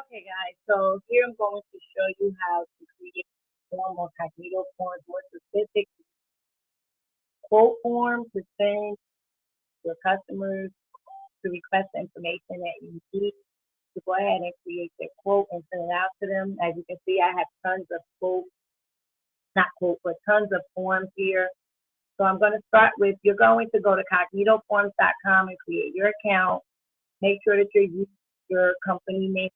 Okay, guys, so here I'm going to show you how to create form or cognito forms, more specific quote form to send your customers to request the information that you need to go ahead and create their quote and send it out to them. As you can see, I have tons of quotes, not quote, but tons of forms here. So I'm going to start with, you're going to go to cognitoforms.com and create your account. Make sure that you're using your company name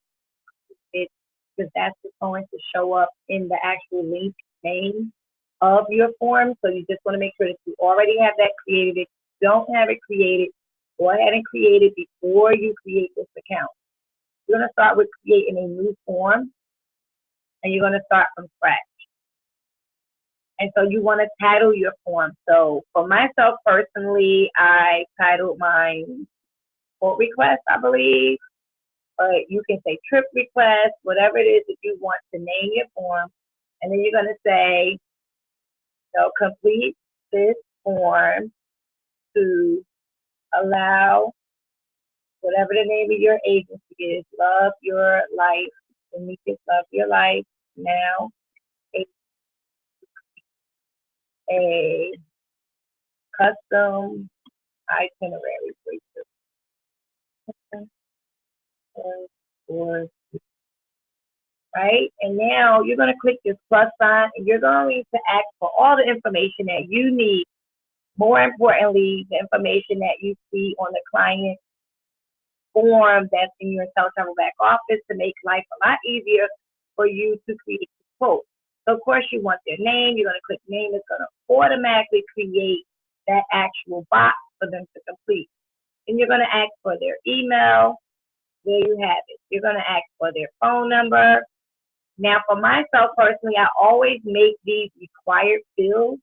it because that's just going to show up in the actual link name of your form. So you just want to make sure that you already have that created. If you don't have it created, go ahead and create it before you create this account. You're going to start with creating a new form and you're going to start from scratch. And so you want to title your form. So for myself personally, I titled mine quote request, I believe. But you can say trip request, whatever it is that you want to name your form. And then you're going to say, complete this form to allow whatever the name of your agency is, Love Your Life, Tamika's Love Your Life, now a custom itinerary for right? And now you're going to click this plus sign and you're going to ask for all the information that you need. More importantly, the information that you see on the client form that's in your IntelliTravel back office to make life a lot easier for you to create the quote. So of course you want their name, you're going to click name, it's going to automatically create that actual box for them to complete. And you're going to ask for their email, there you have it. You're going to ask for their phone number. Now for myself personally, I always make these required fields.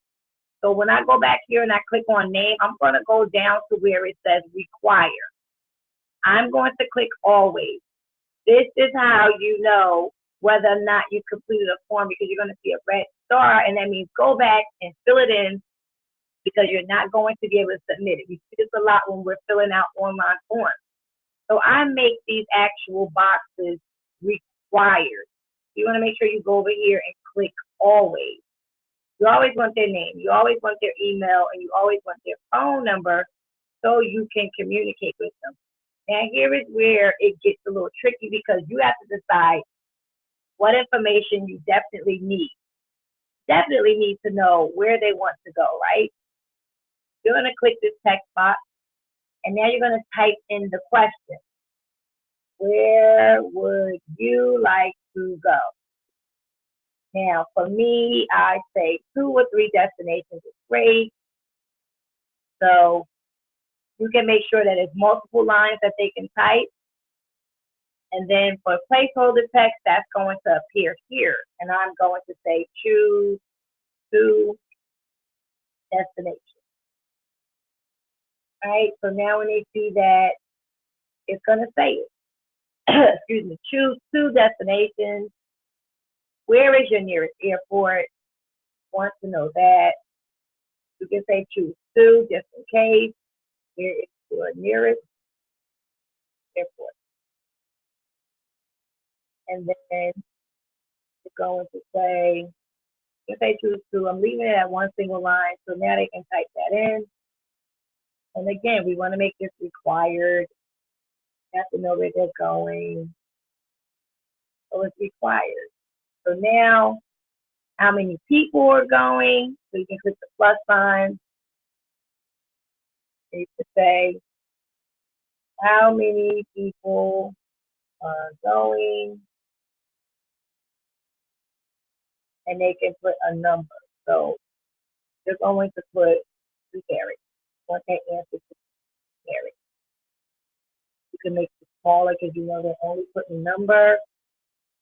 So when I go back here and I click on name, I'm going to go down to where it says require. I'm going to click always. This is how you know whether or not you completed a form because you're going to see a red star and that means go back and fill it in because you're not going to be able to submit it. We see this a lot when we're filling out online forms. So I make these actual boxes required. You want to make sure you go over here and click always. You always want their name, you always want their email, and you always want their phone number so you can communicate with them. Now here is where it gets a little tricky because you have to decide what information you definitely need. Definitely need to know where they want to go, right? You're going to click this text box, and now you're going to type in the question. Where would you like to go? Now, for me, I say 2 or 3 destinations is great. So you can make sure that it's multiple lines that they can type. And then for placeholder text, that's going to appear here. And I'm going to say choose 2 destinations. All right, so now when they see that, it's going to say it. Excuse me, choose 2 destinations. Where is your nearest airport? Want to know that. You can say choose 2 just in case. Where is your nearest airport? And then you're going to say, if they choose to, I'm leaving it at 1 single line, so now they can type that in. And again, we want to make this required. You have to know where they're going. So it's required. So now, how many people are going? So you can click the plus sign. You can say, how many people are going? And they can put a number. So they're going to put 2 characters. Once they answer 2 characters. You can make it smaller because you know they're only putting number.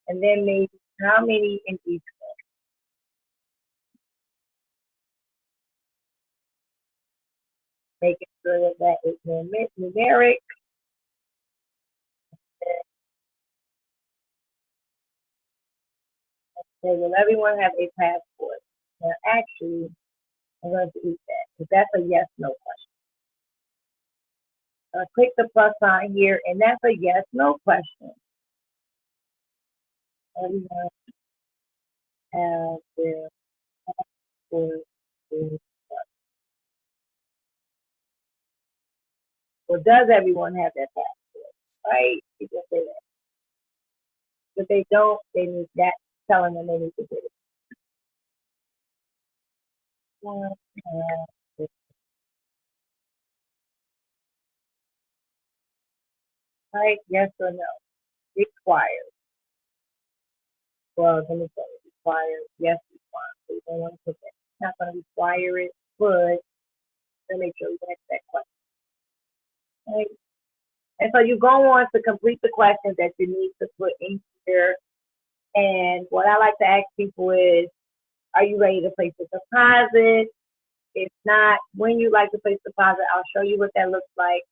And then maybe how many in each one. Making sure that that is numeric. And will everyone have a passport? Now, actually, I'm going to delete that because that's a yes/no question. Click the plus sign here, and that's a yes/no question. Everyone has their passport. Well, does everyone have their passport? Right? You can say that. If they don't, they need that telling them they need to get it. One has it. Right? Yes or no? Required. Well, let me say required. Yes, required. So you don't want to put that. It's not going to require it, but to make sure you answer that question. Right? And so you go on to complete the questions that you need to put in here. And what I like to ask people is, are you ready to place a deposit? If not, when you like to place a deposit, I'll show you what that looks like.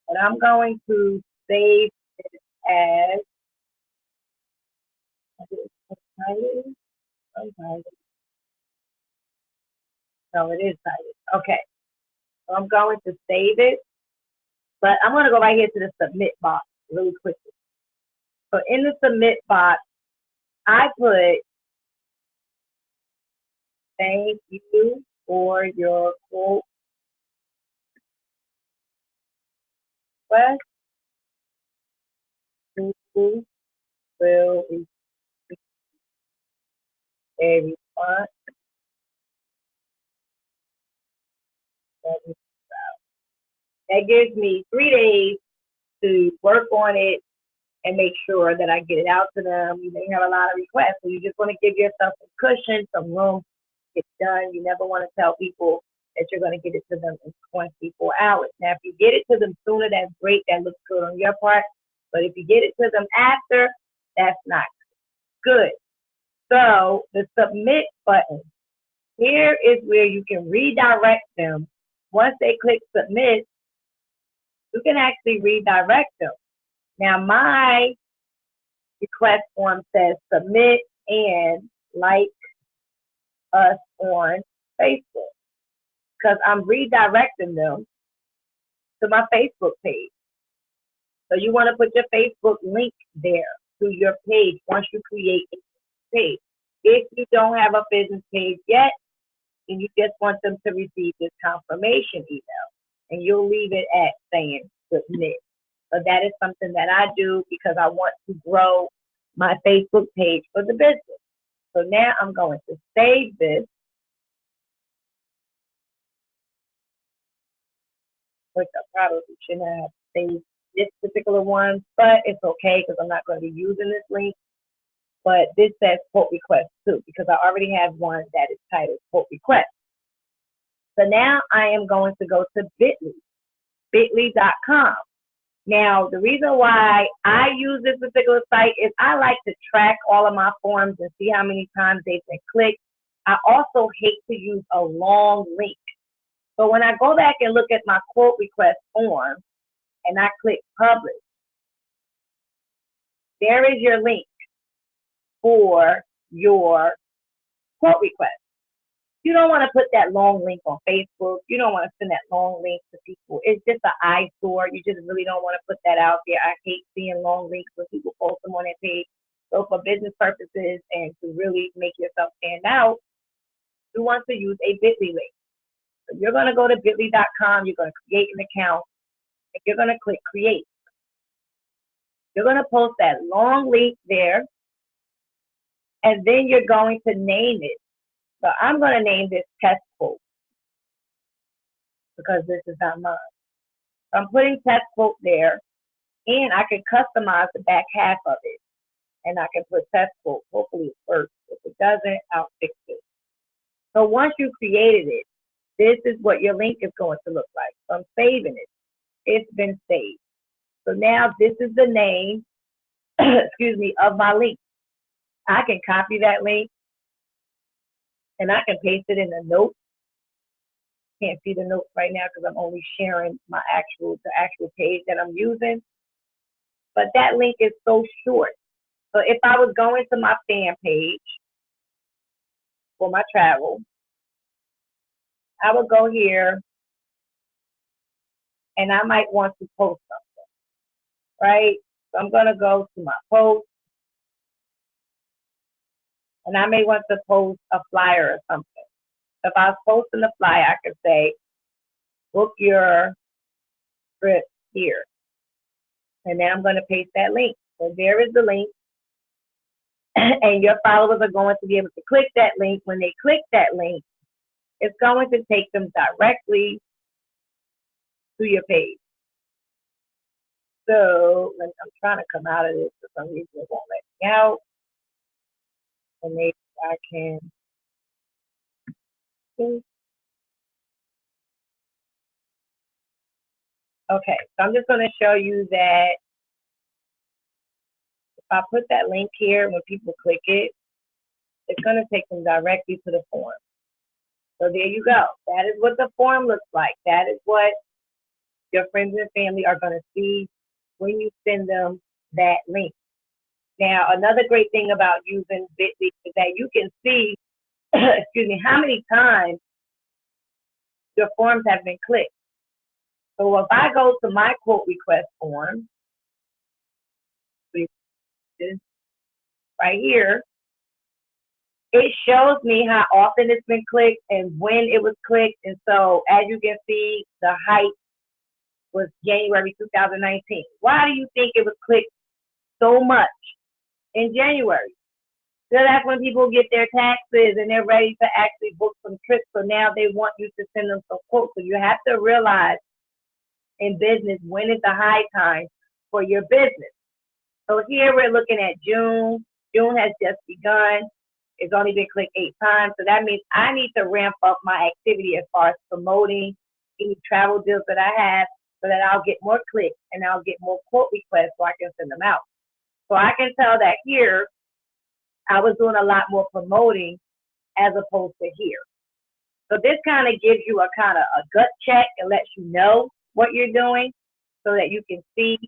And I'm going to save it as, no, it is cited. Okay, so I'm going to save it, but I'm going to go right here to the submit box really quickly. So in the submit box, I put thank you for your quote request. You will receive a response. That gives me 3 days to work on it and make sure that I get it out to them. You may have a lot of requests, so you just want to give yourself some cushion, some room to get done. You never want to tell people that you're going to get it to them in 24 hours. Now, if you get it to them sooner, that's great. That looks good on your part. But if you get it to them after, that's not good. So the submit button, here is where you can redirect them. Once they click submit, you can actually redirect them. Now, my request form says submit and like us on Facebook because I'm redirecting them to my Facebook page. So you want to put your Facebook link there to your page once you create a page. If you don't have a business page yet, and you just want them to receive this confirmation email, and you'll leave it at saying submit. But that is something that I do because I want to grow my Facebook page for the business. So now I'm going to save this, which I probably shouldn't have saved this particular one, but it's okay because I'm not going to be using this link. But this says quote request too, because I already have one that is titled quote request. So now I am going to go to Bitly, bit.ly.com. Now, the reason why I use this particular site is I like to track all of my forms and see how many times they've been clicked. I also hate to use a long link. So when I go back and look at my quote request form and I click publish, there is your link for your quote request. You don't want to put that long link on Facebook. You don't want to send that long link to people. It's just an eyesore. You just really don't want to put that out there. I hate seeing long links when people post them on their page. So for business purposes and to really make yourself stand out, you want to use a Bitly link. So you're going to go to bit.ly.com. You're going to create an account, and you're going to click create. You're going to post that long link there, and then you're going to name it. So I'm going to name this test quote because this is not mine. So I'm putting test quote there, and I can customize the back half of it, and I can put test quote. Hopefully it works. If it doesn't, I'll fix it. So once you created it, this is what your link is going to look like. So I'm saving it. It's been saved. So now this is the name, excuse me, of my link. I can copy that link, and I can paste it in the notes. Can't see the notes right now because I'm only sharing the actual page that I'm using. But that link is so short. So if I was going to my fan page for my travel, I would go here and I might want to post something, right? So I'm going to go to my post and I may want to post a flyer or something. If I was posting the flyer, I could say, book your trip here. And then I'm going to paste that link. So there is the link. And your followers are going to be able to click that link. When they click that link, it's going to take them directly to your page. So I'm trying to come out of this for some reason. It won't let me out. And maybe I can. Okay, so I'm just going to show you that if I put that link here, when people click it, it's going to take them directly to the form. So there you go. That is what the form looks like. That is what your friends and family are going to see when you send them that link. Now, another great thing about using Bitly is that you can see, excuse me, how many times your forms have been clicked. So if I go to my quote request form, which is right here, it shows me how often it's been clicked and when it was clicked. And so as you can see, the height was January 2019. Why do you think it was clicked so much in January? So that's when people get their taxes and they're ready to actually book some trips. So now they want you to send them some quotes. So you have to realize in business when is the high time for your business. So here we're looking at June. June has just begun. It's only been clicked 8 times. So that means I need to ramp up my activity as far as promoting any travel deals that I have so that I'll get more clicks and I'll get more quote requests so I can send them out. So I can tell that here I was doing a lot more promoting as opposed to here. So this kind of gives you a kind of a gut check and lets you know what you're doing so that you can see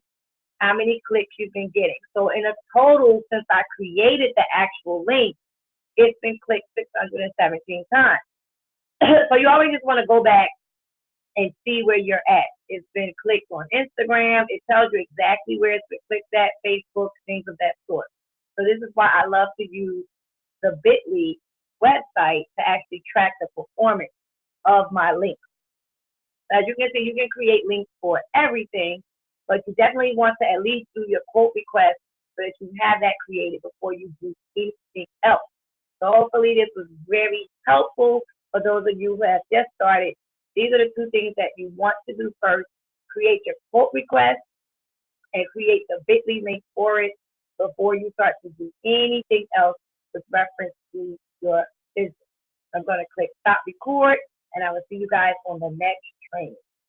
how many clicks you've been getting. So in a total, since I created the actual link, it's been clicked 617 times. So you always just want to go back and see where you're at. It's been clicked on Instagram. It tells you exactly where it's been clicked at, Facebook, things of that sort. So this is why I love to use the Bitly website to actually track the performance of my links. As you can see, you can create links for everything, but you definitely want to at least do your quote request so that you have that created before you do anything else. So hopefully this was very helpful for those of you who have just started. These are the 2 things that you want to do first. Create your quote request and create the Bitly link for it before you start to do anything else with reference to your business. I'm going to click stop record, and I will see you guys on the next training.